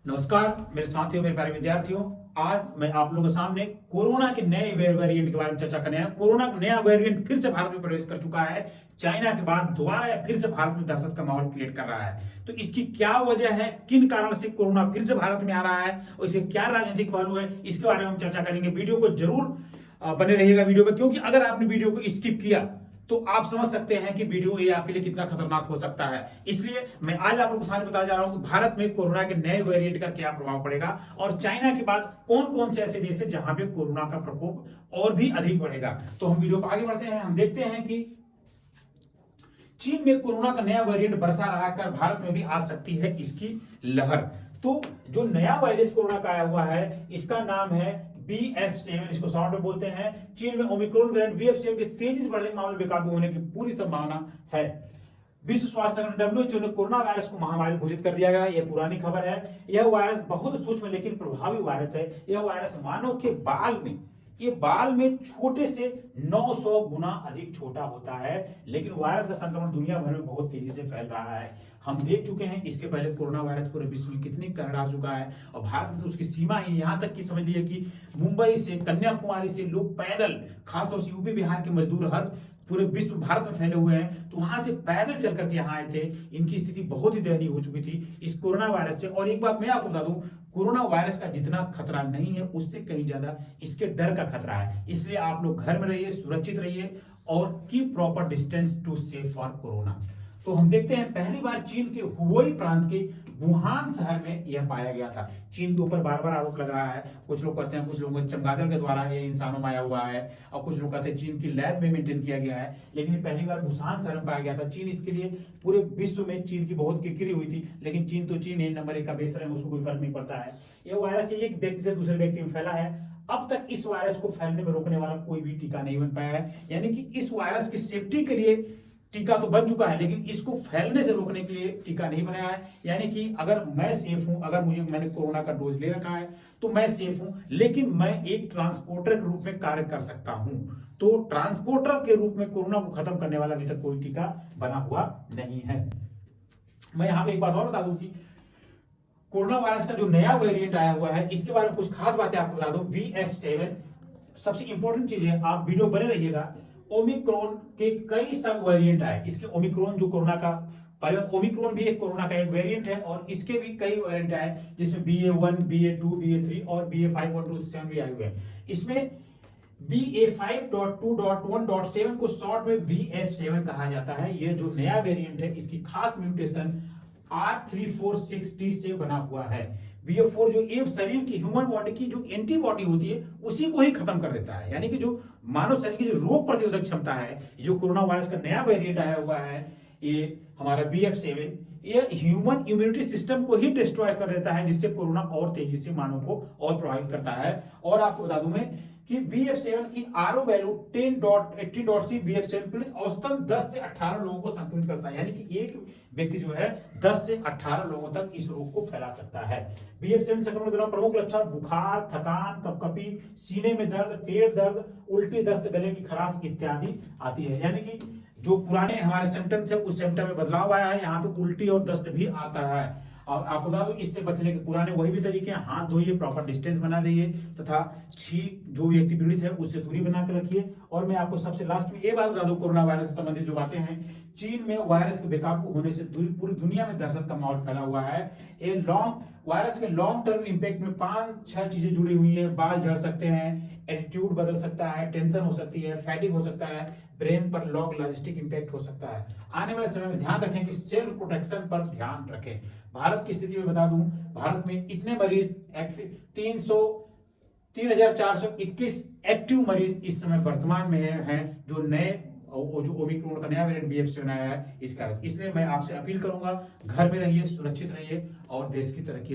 नमस्कार मेरे साथियों, मेरे प्यारे विद्यार्थियों। आज मैं आप लोगों के सामने कोरोना के नए वेरिएंट के बारे में चर्चा करने आया। कोरोना का नया वेरिएंट फिर से भारत में प्रवेश कर चुका है। चाइना के बाद दोबारा फिर से भारत में दहशत का माहौल क्रिएट कर रहा है। तो इसकी क्या वजह है, किन कारण से कोरोना फिर से भारत में आ रहा है और इसके क्या राजनीतिक पहलू है, इसके बारे में हम चर्चा करेंगे। वीडियो को जरूर बने रहिएगा वीडियो में, क्योंकि अगर आपने वीडियो को स्किप किया तो आप समझ सकते हैं कि वीडियो ये आपके लिए कितना खतरनाक हो सकता है। इसलिए मैं आज आप लोगों को सामने बताया जा रहा हूं कि भारत में कोरोना के नए वेरिएंट का क्या प्रभाव पड़ेगा और चाइना के बाद कौन कौन से ऐसे देश है जहां पे कोरोना का प्रकोप और भी अधिक बढ़ेगा। तो हम वीडियो पर आगे बढ़ते हैं। हम देखते हैं कि चीन में कोरोना का नया वेरिएंट बरसा रहा कर भारत में भी आ सकती है इसकी लहर। तो जो नया वायरस कोरोना का आया हुआ है, इसका नाम है BF7, इसको शॉर्ट में बोलते हैं। चीन में ओमिक्रॉन वेरिएंट BF7 के तेजी से बढ़ने मामले बेकाबू होने की पूरी संभावना है। विश्व स्वास्थ्य संगठन WHO ने कोरोना वायरस को महामारी घोषित कर दिया गया। यह पुरानी खबर है। यह वायरस बहुत सूक्ष्म लेकिन प्रभावी वायरस है। यह वायरस मानव के बाल में छोटे से 900 गुना अधिक छोटा होता है, लेकिन वायरस का संक्रमण दुनिया भर में बहुत तेजी से फैल रहा है। हम देख चुके हैं इसके पहले कोरोना वायरस पूरे विश्व में कितनी कहर आ चुका है और भारत में तो उसकी सीमा ही यहां तक की समझ लीजिए कि मुंबई से कन्याकुमारी से लोग पैदल, खासतौर से यूपी बिहार के मजदूर हर पूरे विश्व भारत में फैले हुए हैं, तो वहां से पैदल चल करके यहाँ आए थे। इनकी स्थिति बहुत ही दयनीय हो चुकी थी इस कोरोना वायरस से। और एक बात मैं आपको बता दूं, कोरोना वायरस का जितना खतरा नहीं है उससे कहीं ज्यादा इसके डर का खतरा है। इसलिए आप लोग घर में रहिए, सुरक्षित रहिए और keep proper distance to save for corona. तो हम देखते हैं पहली बार चीन के हुबेई प्रांत के वुहान शहर में यह पाया गया था। चीन के ऊपर बार बार आरोप लग रहा है। कुछ लोग कहते हैं, कुछ लोगों को चमगादड़ के द्वारा ये इंसानों में आया हुआ है और कुछ लोग कहते हैं चीन की लैब में मेंटेन किया गया है, लेकिन ये पहली बार वुहान शहर में पाया गया था। चीन इसके लिए पूरे विश्व में चीन की बहुत किरकिरी हुई थी, लेकिन चीन तो चीन है, नंबर 1 का बेसर है, उसको कोई फर्क नहीं पड़ता है। यह वायरस एक व्यक्ति से दूसरे व्यक्ति में फैला है। अब तक इस वायरस को फैलने में रोकने वाला कोई भी टीका नहीं बन पाया है। यानी कि इस वायरस की सेफ्टी के लिए टीका तो बन चुका है, लेकिन इसको फैलने से रोकने के लिए टीका नहीं बनाया है। यानी कि अगर मैं सेफ हूं, अगर मैंने कोरोना का डोज ले रखा है तो मैं सेफ हूं, लेकिन मैं एक ट्रांसपोर्टर के रूप में कार्य कर सकता हूं। तो ट्रांसपोर्टर के रूप में कोरोना को खत्म करने वाला अभी तक कोई टीका बना हुआ नहीं है। मैं यहां पे एक बात और बता दूं कि कोरोना वायरस का जो नया वेरिएंट आया हुआ है, इसके बारे में कुछ खास बातें आपको बता दूं। BF7 सबसे इंपॉर्टेंट चीज है, आप वीडियो बने रहिएगा। ओमिक्रॉन के कई सब वेरिएंट आए। इसके ओमिक्रॉन जो कोरोना का ओमिक्रॉन भी एक कोरोना का एक वेरिएंट है और इसके भी कई वेरिएंट आए, जिसमें BA1, BA2, BA3 और BA5.2.7 भी आए हुए हैं। इसमें BA5.2.1.7 को शॉर्ट में BF7 कहा जाता है। यह जो नया वेरिएंट है, इसकी खास म्यूटेशन R346T से बना हुआ है। BF4 जो एक शरीर की ह्यूमन बॉडी की जो एंटीबॉडी होती है उसी को ही खत्म कर देता है। यानी कि जो मानव शरीर की जो रोग प्रतिरोधक क्षमता है, जो कोरोना वायरस का नया वेरिएंट आया हुआ है, ये हमारा BF7, ये ह्यूमन इम्यूनिटी सिस्टम को ही डिस्ट्रॉय कर देता है, जिससे कोरोना और तेजी से मानव को और प्रभावित करता है। और आपको बता दूं मैं कि BF7 की आरओ वैल्यू 10.18.3 BF7 पीड़ित औसतन 10 से 18 लोगों को संक्रमित करता है। यानी कि एक व्यक्ति जो है 10 से 18 लोगों तक इस रोग को फैला सकता है। BF7 संक्रमण के दौरान प्रमुख लक्षण बुखार, थकान, कपकपी, सीने में दर्द, पेट दर्द, उल्टी, दस्त, गले की खराश इत्यादि आती है। यानी कि जो पुराने हमारे सिम्टम थे उस सिम्टम में बदलाव आया है। यहाँ पे उल्टी और दस्त भी आता है। और आपको बता दो, इससे बचने के पुराने वही भी तरीके हैं। हाथ धोइए, प्रॉपर डिस्टेंस बना रहिए तथा छींक जो व्यक्ति पीड़ित है उससे दूरी बना कर रखिए। और मैं आपको सबसे लास्ट में ये बात बता दूं, कोरोना वायरस से संबंधित जो बातें हैं, चीन में वायरस के बेकाबू होने से पूरी दुनिया में दहशत का माहौल फैला हुआ है। वायरस के लॉन्ग टर्म इंपैक्ट में 5-6 चीजें जुड़ी हुई है। बाल झड़ सकते हैं, एटीट्यूड बदल सकता है, टेंशन हो सकती है, फैटिग हो सकता है, ब्रेन पर लॉजिस्टिक इंपैक्ट हो सकता है। आने वाले समय में ध्यान रखें कि सेल्फ प्रोटेक्शन पर ध्यान रखें। भारत की स्थिति में बता दूं, भारत में इतने मरीज 3,421 एक्टिव मरीज इस समय वर्तमान में हैं, जो ओमिक्रॉन का नया वेरिएंट BF7 आया है इसका। इसलिए मैं आपसे अपील करूंगा, घर में रहिए, सुरक्षित रहिए और देश की तरक्की में